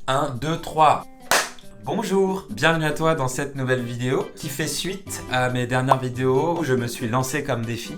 1, 2, 3. Bonjour, bienvenue à toi dans cette nouvelle vidéo qui fait suite à mes dernières vidéos où je me suis lancé comme défi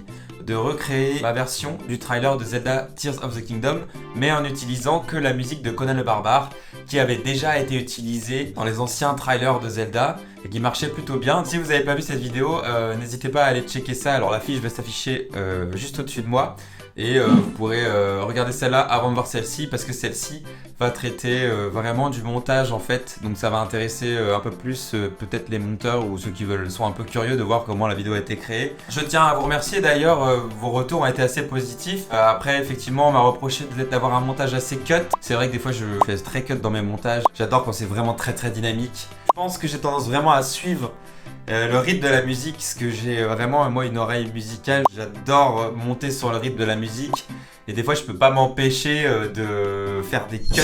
de recréer ma version du trailer de Zelda Tears of the Kingdom, mais en utilisant que la musique de Conan le Barbare qui avait déjà été utilisée dans les anciens trailers de Zelda et qui marchait plutôt bien. Si vous n'avez pas vu cette vidéo, n'hésitez pas à aller checker ça. Alors la fiche va s'afficher juste au-dessus de moi. Et vous pourrez regarder celle-là avant de voir celle-ci parce que celle-ci va traiter vraiment du montage en fait. Donc ça va intéresser un peu plus peut-être les monteurs ou ceux qui sont un peu curieux de voir comment la vidéo a été créée. Je tiens à vous remercier d'ailleurs, vos retours ont été assez positifs. Après effectivement on m'a reproché peut-être d'avoir un montage assez cut. C'est vrai que des fois je fais très cut dans mes montages. J'adore quand c'est vraiment très dynamique. Je pense que j'ai tendance vraiment à suivre le rythme de la musique, parce que j'ai vraiment moi une oreille musicale, j'adore monter sur le rythme de la musique et des fois je peux pas m'empêcher de faire des cuts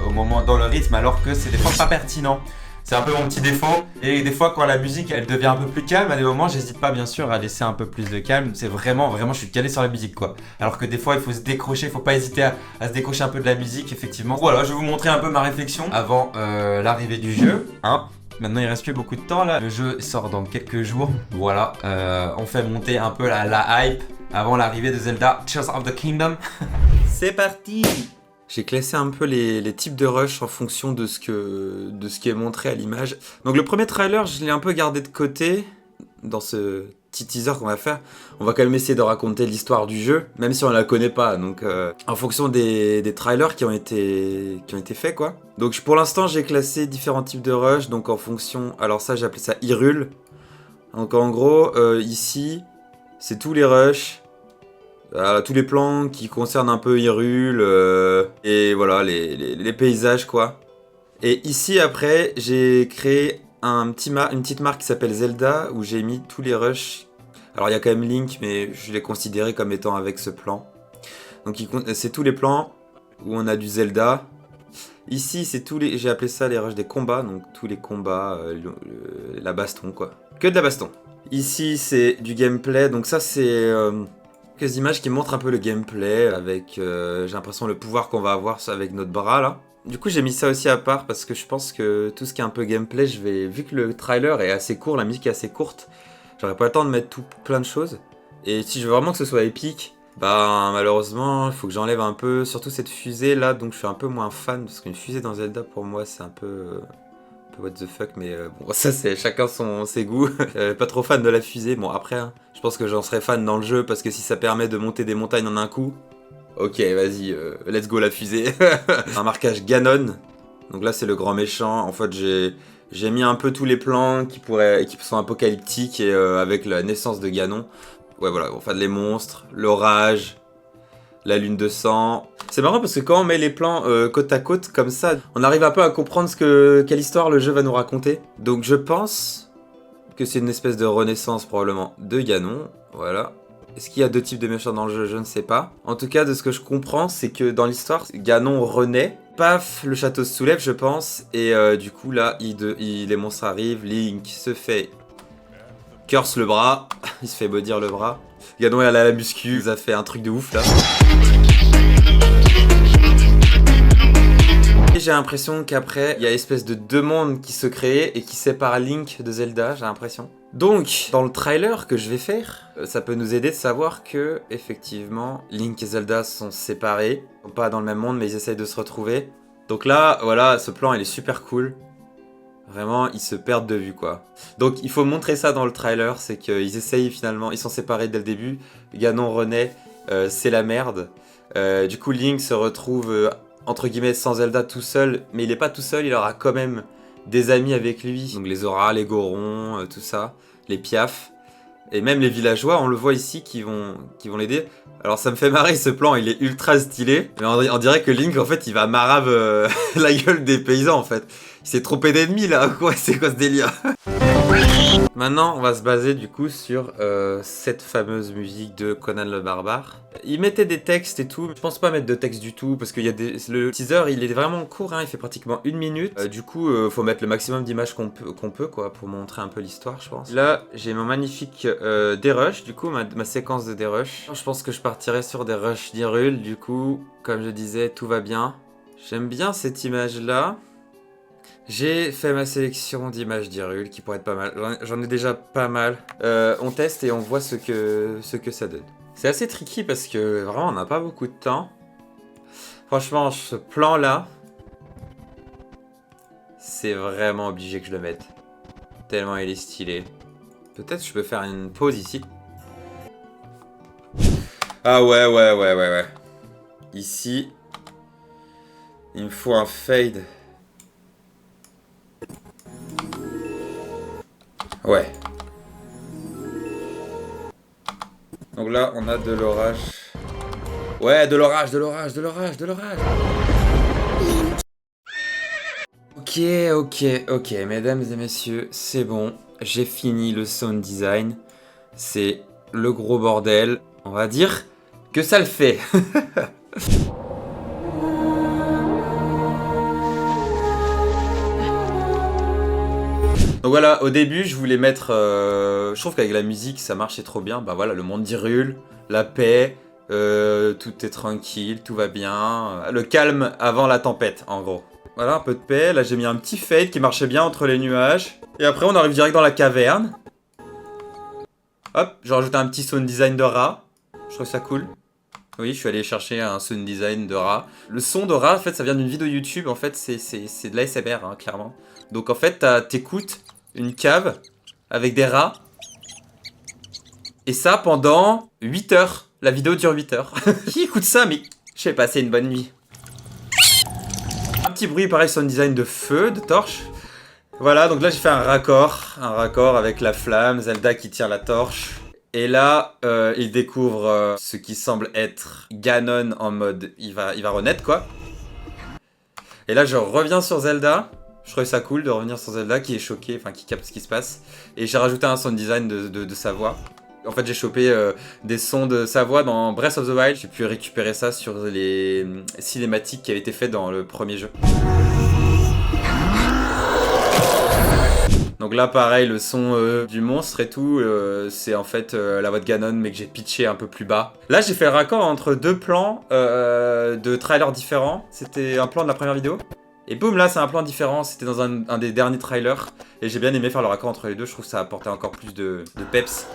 au moment dans le rythme alors que c'est des fois pas pertinent. C'est un peu mon petit défaut et des fois quand la musique elle devient un peu plus calme, à des moments j'hésite pas bien sûr à laisser un peu plus de calme. C'est vraiment je suis calé sur la musique quoi. Alors que des fois il faut se décrocher, il faut pas hésiter à se décrocher un peu de la musique effectivement. Voilà, je vais vous montrer un peu ma réflexion avant l'arrivée du jeu, hein. Maintenant il reste plus beaucoup de temps là, le jeu sort dans quelques jours. Voilà, on fait monter un peu la hype avant l'arrivée de Zelda Tears of the Kingdom. C'est parti! J'ai classé un peu les types de rush en fonction de ce qui est montré à l'image. Donc le premier trailer je l'ai un peu gardé de côté dans ce petit teaser qu'on va faire. On va quand même essayer de raconter l'histoire du jeu, même si on la connaît pas. Donc en fonction des trailers qui ont été faits quoi. Donc pour l'instant j'ai classé différents types de rush. Donc en fonction, alors ça j'ai appelé ça Hyrule. Donc en gros ici c'est tous les rushs. Tous les plans qui concernent un peu Hyrule et voilà les paysages quoi. Et ici après j'ai créé une petite marque qui s'appelle Zelda où j'ai mis tous les rushs. Alors il y a quand même Link mais je l'ai considéré comme étant avec ce plan. Donc c'est tous les plans où on a du Zelda. Ici c'est j'ai appelé ça les rushs des combats, donc tous les combats, la baston quoi. Que de la baston. Ici c'est du gameplay, donc ça c'est quelques images qui montrent un peu le gameplay avec j'ai l'impression le pouvoir qu'on va avoir avec notre bras là. Du coup j'ai mis ça aussi à part parce que je pense que tout ce qui est un peu gameplay, vu que le trailer est assez court, la musique est assez courte, j'aurais pas le temps de mettre plein de choses. Et si je veux vraiment que ce soit épique, bah malheureusement il faut que j'enlève un peu, surtout cette fusée là, donc je suis un peu moins fan parce qu'une fusée dans Zelda pour moi c'est un peu what the fuck, mais bon ça c'est chacun ses goûts. Pas trop fan de la fusée, bon après hein, je pense que j'en serais fan dans le jeu parce que si ça permet de monter des montagnes en un coup, ok vas-y, let's go la fusée. Un marquage Ganon, donc là c'est le grand méchant, en fait j'ai mis un peu tous les plans qui sont apocalyptiques et avec la naissance de Ganon. Ouais voilà, enfin les monstres, l'orage, la lune de sang. C'est marrant parce que quand on met les plans côte à côte comme ça, on arrive un peu à comprendre quelle histoire le jeu va nous raconter. Donc je pense que c'est une espèce de renaissance probablement de Ganon, voilà. Est-ce qu'il y a deux types de méchants dans le jeu? Je ne sais pas. En tout cas, de ce que je comprends, c'est que dans l'histoire, Ganon renaît. Paf, le château se soulève, je pense. Et du coup, là, les monstres arrivent. Link se fait curse le bras. Il se fait baudir le bras. Ganon est allé à la muscu. Il nous a fait un truc de ouf, là. J'ai l'impression qu'après, il y a une espèce de deux mondes qui se créent et qui séparent Link de Zelda, j'ai l'impression. Donc, dans le trailer que je vais faire, ça peut nous aider de savoir que, effectivement, Link et Zelda sont séparés. Ils sont pas dans le même monde, mais ils essayent de se retrouver. Donc là, voilà, ce plan, il est super cool. Vraiment, ils se perdent de vue, quoi. Donc, il faut montrer ça dans le trailer, c'est qu'ils essayent finalement, ils sont séparés dès le début. Ganon renaît, c'est la merde. Du coup, Link se retrouve... entre guillemets sans Zelda tout seul, mais il est pas tout seul, il aura quand même des amis avec lui, donc les Zora, les Goron, tout ça, les Piaf, et même les villageois, on le voit ici, qui vont l'aider. Alors ça me fait marrer ce plan, il est ultra stylé, mais on dirait que Link en fait il va marave la gueule des paysans en fait. Il s'est trompé d'ennemis là, quoi, c'est quoi ce délire? Maintenant, on va se baser du coup sur cette fameuse musique de Conan le Barbare. Il mettait des textes et tout, je pense pas mettre de texte du tout parce que le teaser il est vraiment court, hein, il fait pratiquement 1 minute. Du coup, faut mettre le maximum d'images qu'on peut quoi, pour montrer un peu l'histoire, je pense. Là, j'ai mon magnifique dérush, du coup, ma séquence de dérush. Je pense que je partirai sur des rushs d'Hyrule, du coup, comme je disais, tout va bien. J'aime bien cette image là. J'ai fait ma sélection d'images d'Hyrule qui pourrait être pas mal. J'en ai déjà pas mal. On teste et on voit ce que ça donne. C'est assez tricky parce que vraiment on n'a pas beaucoup de temps. Franchement, ce plan-là, c'est vraiment obligé que je le mette. Tellement il est stylé. Peut-être je peux faire une pause ici. Ah ouais. Ici, il me faut un fade. Ouais. Donc là, on a de l'orage. Ouais, de l'orage. Ok, mesdames et messieurs, c'est bon. J'ai fini le sound design. C'est le gros bordel. On va dire que ça le fait. Donc voilà, au début, je voulais mettre... je trouve qu'avec la musique, ça marchait trop bien. Bah voilà, le monde d'Hyrule, la paix, tout est tranquille, tout va bien. Le calme avant la tempête, en gros. Voilà, un peu de paix. Là, j'ai mis un petit fade qui marchait bien entre les nuages. Et après, on arrive direct dans la caverne. Hop, j'ai rajouté un petit sound design de rat. Je trouve ça cool. Oui, je suis allé chercher un sound design de rat. Le son de rat, en fait, ça vient d'une vidéo YouTube. En fait, c'est de l'ASMR, hein, clairement. Donc, en fait, t'écoutes une cave avec des rats. Et ça pendant 8 heures. La vidéo dure 8 heures. Qui écoute ça, mais je vais passer une bonne nuit. Un petit bruit, pareil, sound design de feu, de torche. Voilà, donc là, j'ai fait un raccord. Un raccord avec la flamme, Zelda qui tire la torche. Et là, il découvre ce qui semble être Ganon en mode il va renaître quoi. Et là, je reviens sur Zelda. Je trouvais ça cool de revenir sur Zelda qui est choqué, enfin qui capte ce qui se passe. Et j'ai rajouté un sound design de sa voix. En fait, j'ai chopé des sons de sa voix dans Breath of the Wild. J'ai pu récupérer ça sur les cinématiques qui avaient été faites dans le premier jeu. Donc là, pareil, le son du monstre et tout, c'est en fait la voix de Ganon, mais que j'ai pitché un peu plus bas. Là, j'ai fait le raccord entre deux plans de trailers différents. C'était un plan de la première vidéo. Et boum, là, c'est un plan différent. C'était dans un des derniers trailers. Et j'ai bien aimé faire le raccord entre les deux. Je trouve que ça apportait encore plus de peps.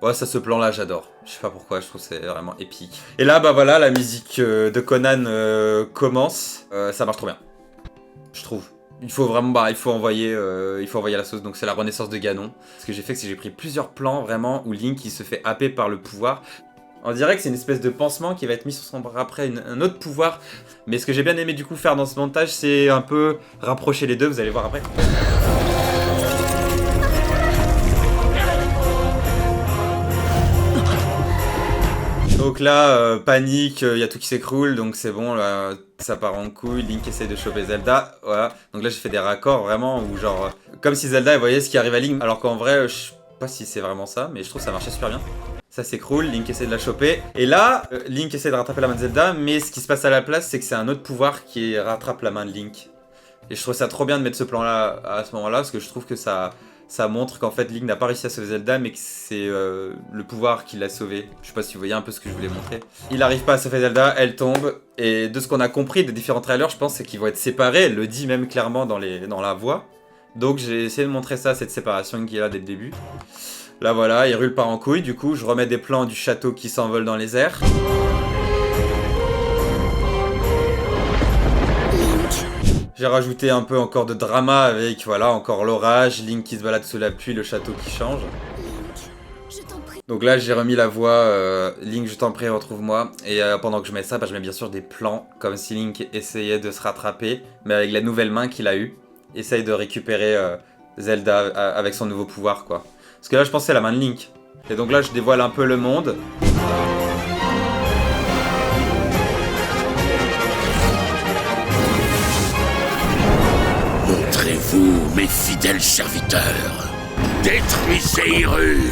Ouais, ça, ce plan-là, j'adore. Je sais pas pourquoi, je trouve que c'est vraiment épique. Et là, bah voilà, la musique de Conan commence. Ça marche trop bien. Je trouve. Il faut vraiment, il faut envoyer la sauce. Donc c'est la renaissance de Ganon. Ce que j'ai fait, c'est que j'ai pris plusieurs plans vraiment où Link il se fait happer par le pouvoir. On dirait que c'est une espèce de pansement qui va être mis sur son bras après un autre pouvoir. Mais ce que j'ai bien aimé du coup faire dans ce montage, c'est un peu rapprocher les deux. Vous allez voir après. Donc là, panique, il y a tout qui s'écroule, donc c'est bon, là, ça part en couille, Link essaie de choper Zelda, voilà. Donc là j'ai fait des raccords vraiment où genre, comme si Zelda elle voyait ce qui arrive à Link, alors qu'en vrai, je sais pas si c'est vraiment ça, mais je trouve que ça marchait super bien. Ça s'écroule, Link essaie de la choper, et là, Link essaie de rattraper la main de Zelda, mais ce qui se passe à la place, c'est que c'est un autre pouvoir qui rattrape la main de Link. Et je trouve ça trop bien de mettre ce plan là à ce moment là, parce que je trouve que ça montre qu'en fait Link n'a pas réussi à sauver Zelda, mais que c'est le pouvoir qui l'a sauvé. Je sais pas si vous voyez un peu ce que je voulais montrer. Il n'arrive pas à sauver Zelda, elle tombe, et de ce qu'on a compris des différents trailers, je pense c'est qu'ils vont être séparés, elle le dit même clairement dans la voix. Donc j'ai essayé de montrer ça, cette séparation qui est là dès le début. Là voilà, Hyrule part en couille, du coup je remets des plans du château qui s'envole dans les airs. J'ai rajouté un peu encore de drama avec, voilà, encore l'orage, Link qui se balade sous la pluie, le château qui change. Donc là, j'ai remis la voix, Link, je t'en prie, retrouve-moi. Et pendant que je mets ça, je mets bien sûr des plans, comme si Link essayait de se rattraper, mais avec la nouvelle main qu'il a eue. Essaye de récupérer Zelda avec son nouveau pouvoir, quoi. Parce que là, je pense que c'est la main de Link. Et donc là, je dévoile un peu le monde. Montrez-vous, mes fidèles serviteurs. Détruisez Hyrule.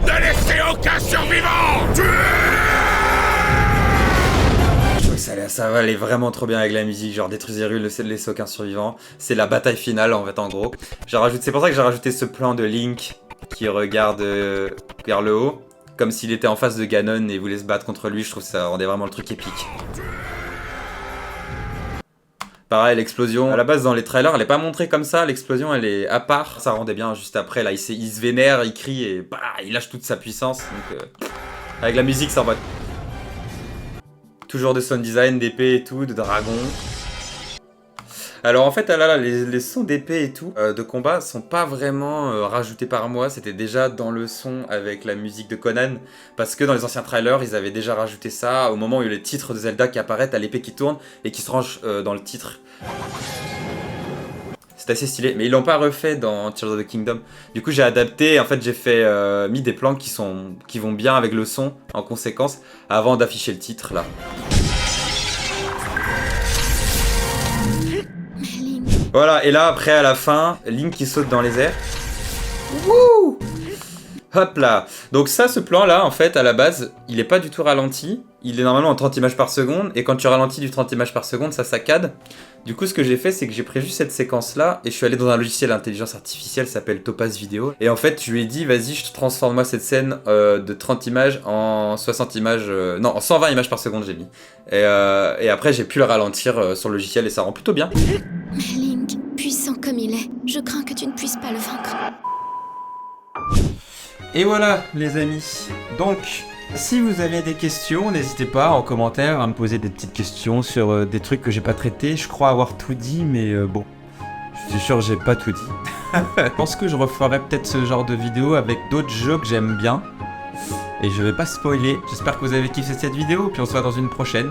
Ne laissez aucun survivant. Ça va aller vraiment trop bien avec la musique, genre détruire Hyrule, ne laisser aucun survivant. C'est la bataille finale en fait, en gros. C'est pour ça que j'ai rajouté ce plan de Link qui regarde vers le haut, comme s'il était en face de Ganon et voulait se battre contre lui. Je trouve que ça rendait vraiment le truc épique. Pareil, l'explosion, à la base dans les trailers, elle est pas montrée comme ça, l'explosion elle est à part. Ça rendait bien juste après, là il se vénère, il crie et bah, il lâche toute sa puissance. Donc, avec la musique, ça en va. Toujours de sound design, d'épée et tout, de dragon. Alors en fait, là, les sons d'épée et tout, de combat, sont pas vraiment rajoutés par moi. C'était déjà dans le son avec la musique de Conan. Parce que dans les anciens trailers, ils avaient déjà rajouté ça au moment où il y a les titres de Zelda qui apparaissent, à l'épée qui tourne et qui se range dans le titre. C'est assez stylé, mais ils l'ont pas refait dans Tears of the Kingdom. Du coup, j'ai adapté, en fait, j'ai fait mis des plans qui vont bien avec le son en conséquence avant d'afficher le titre là. Voilà, et là, après, à la fin, Link qui saute dans les airs. Wouh! Hop là! Donc ça, ce plan-là, en fait, à la base, il est pas du tout ralenti. Il est normalement en 30 images par seconde, et quand tu ralentis du 30 images par seconde, ça saccade. Du coup, ce que j'ai fait, c'est que j'ai pris juste cette séquence-là, et je suis allé dans un logiciel d'intelligence artificielle, ça s'appelle Topaz Video. Et en fait, je lui ai dit, vas-y, je te transforme-moi cette scène de 30 images en 60 images... non, en 120 images par seconde, j'ai mis. Et après, j'ai pu le ralentir sur le logiciel, et ça rend plutôt bien. Mais Link, puissant comme il est, je crains que tu ne puisses pas le vaincre. Et voilà, les amis. Donc, si vous avez des questions, n'hésitez pas en commentaire à me poser des petites questions sur des trucs que j'ai pas traités. Je crois avoir tout dit, mais bon, je suis sûr que j'ai pas tout dit. Je pense que je referai peut-être ce genre de vidéo avec d'autres jeux que j'aime bien. Et je vais pas spoiler. J'espère que vous avez kiffé cette vidéo, puis on se voit dans une prochaine.